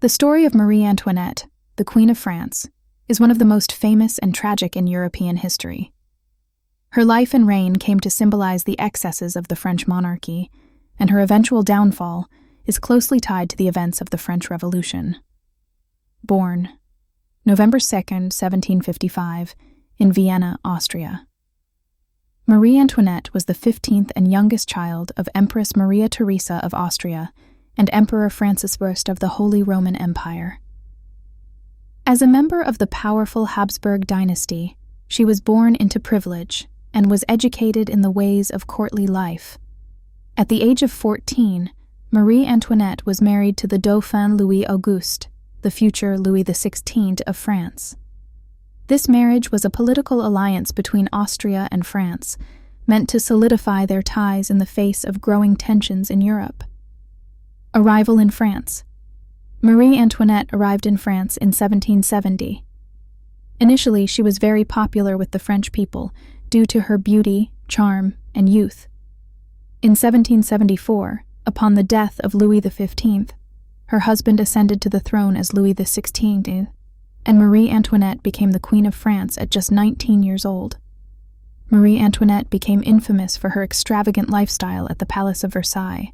The story of Marie Antoinette, the Queen of France, is one of the most famous and tragic in European history. Her life and reign came to symbolize the excesses of the French monarchy, and her eventual downfall is closely tied to the events of the French Revolution. Born November 2nd, 1755, in Vienna, Austria. Marie Antoinette was the 15th and youngest child of Empress Maria Theresa of Austria and Emperor Francis I of the Holy Roman Empire. As a member of the powerful Habsburg dynasty, she was born into privilege and was educated in the ways of courtly life. At the age of 14, Marie Antoinette was married to the Dauphin Louis Auguste, the future Louis XVI of France. This marriage was a political alliance between Austria and France, meant to solidify their ties in the face of growing tensions in Europe. Arrival in France. Marie Antoinette arrived in France in 1770. Initially, she was very popular with the French people due to her beauty, charm, and youth. In 1774, upon the death of Louis XV, her husband ascended to the throne as Louis XVI, and Marie Antoinette became the Queen of France at just 19 years old. Marie Antoinette became infamous for her extravagant lifestyle at the Palace of Versailles.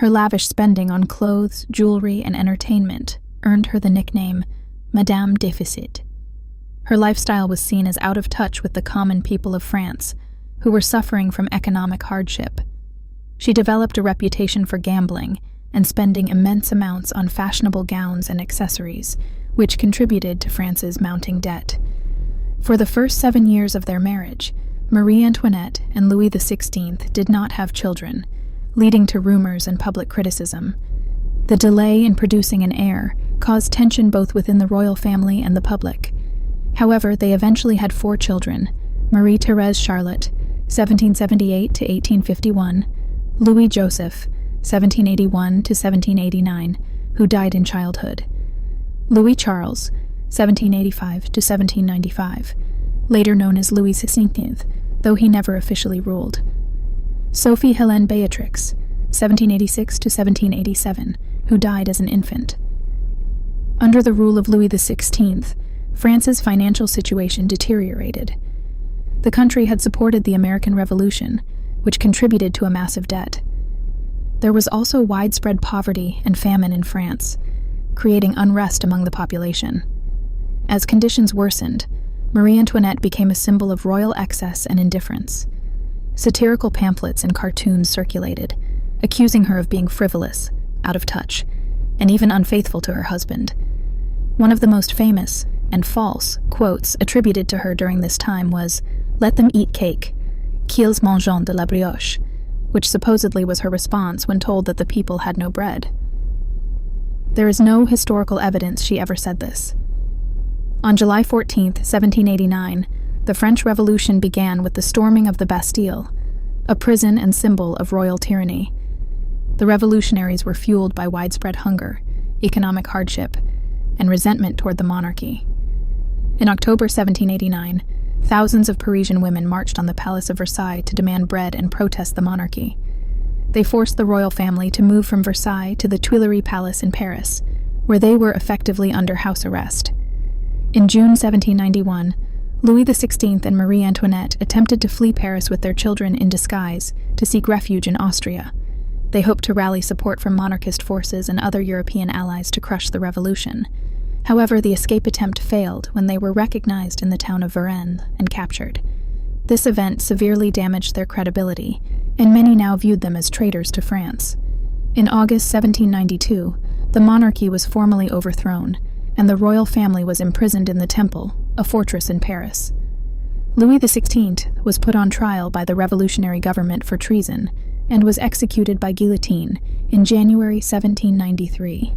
Her lavish spending on clothes, jewelry, and entertainment earned her the nickname Madame Déficit. Her lifestyle was seen as out of touch with the common people of France, who were suffering from economic hardship. She developed a reputation for gambling and spending immense amounts on fashionable gowns and accessories, which contributed to France's mounting debt. For the first 7 years of their marriage, Marie Antoinette and Louis XVI did not have children, leading to rumors and public criticism. The delay in producing an heir caused tension both within the royal family and the public. However, they eventually had 4 children: Marie-Thérèse Charlotte, 1778 to 1851, Louis Joseph, 1781 to 1789, who died in childhood, Louis Charles, 1785 to 1795, later known as Louis XVI, though he never officially ruled, Sophie Hélène Beatrix, 1786 to 1787, who died as an infant. Under the rule of Louis XVI, France's financial situation deteriorated. The country had supported the American Revolution, which contributed to a massive debt. There was also widespread poverty and famine in France, creating unrest among the population. As conditions worsened, Marie Antoinette became a symbol of royal excess and indifference. Satirical pamphlets and cartoons circulated, accusing her of being frivolous, out of touch, and even unfaithful to her husband. One of the most famous and false quotes attributed to her during this time was, "Let them eat cake, qu'ils mangent de la brioche," which supposedly was her response when told that the people had no bread. There is no historical evidence she ever said this. On July 14, 1789, the French Revolution began with the storming of the Bastille, a prison and symbol of royal tyranny. The revolutionaries were fueled by widespread hunger, economic hardship, and resentment toward the monarchy. In October 1789, thousands of Parisian women marched on the Palace of Versailles to demand bread and protest the monarchy. They forced the royal family to move from Versailles to the Tuileries Palace in Paris, where they were effectively under house arrest. In June 1791, Louis XVI and Marie Antoinette attempted to flee Paris with their children in disguise to seek refuge in Austria. They hoped to rally support from monarchist forces and other European allies to crush the revolution. However, the escape attempt failed when they were recognized in the town of Varennes and captured. This event severely damaged their credibility, and many now viewed them as traitors to France. In August 1792, the monarchy was formally overthrown, and the royal family was imprisoned in the Temple, a fortress in Paris. Louis XVI was put on trial by the revolutionary government for treason and was executed by guillotine in January 1793.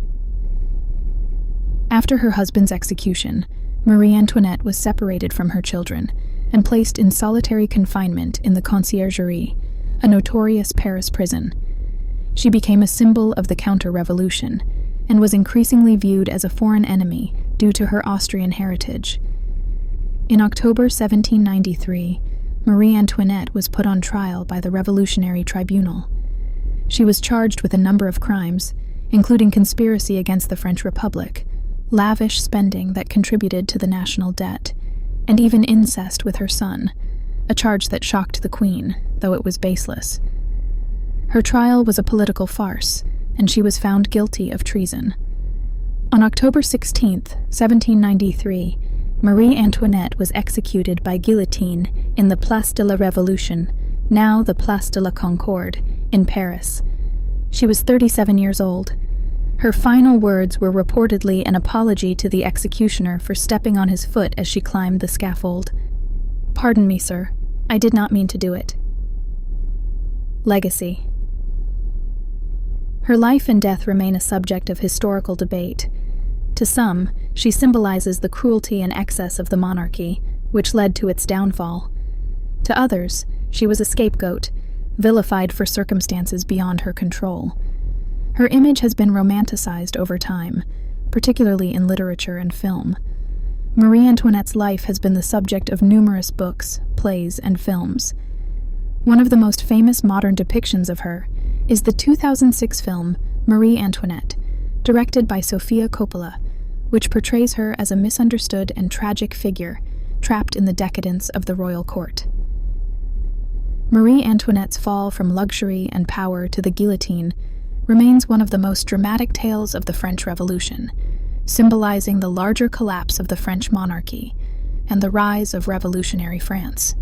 After her husband's execution, Marie Antoinette was separated from her children and placed in solitary confinement in the Conciergerie, a notorious Paris prison. She became a symbol of the counter-revolution and was increasingly viewed as a foreign enemy due to her Austrian heritage. In October 1793, Marie Antoinette was put on trial by the Revolutionary Tribunal. She was charged with a number of crimes, including conspiracy against the French Republic, lavish spending that contributed to the national debt, and even incest with her son, a charge that shocked the Queen, though it was baseless. Her trial was a political farce, and she was found guilty of treason. On October 16, 1793, Marie Antoinette was executed by guillotine in the Place de la Révolution, now the Place de la Concorde, in Paris. She was 37 years old. Her final words were reportedly an apology to the executioner for stepping on his foot as she climbed the scaffold. "Pardon me, sir. I did not mean to do it." Legacy. Her life and death remain a subject of historical debate. To some, she symbolizes the cruelty and excess of the monarchy, which led to its downfall. To others, she was a scapegoat, vilified for circumstances beyond her control. Her image has been romanticized over time, particularly in literature and film. Marie Antoinette's life has been the subject of numerous books, plays, and films. One of the most famous modern depictions of her is the 2006 film Marie Antoinette, directed by Sofia Coppola, which portrays her as a misunderstood and tragic figure trapped in the decadence of the royal court. Marie Antoinette's fall from luxury and power to the guillotine remains one of the most dramatic tales of the French Revolution, symbolizing the larger collapse of the French monarchy and the rise of revolutionary France.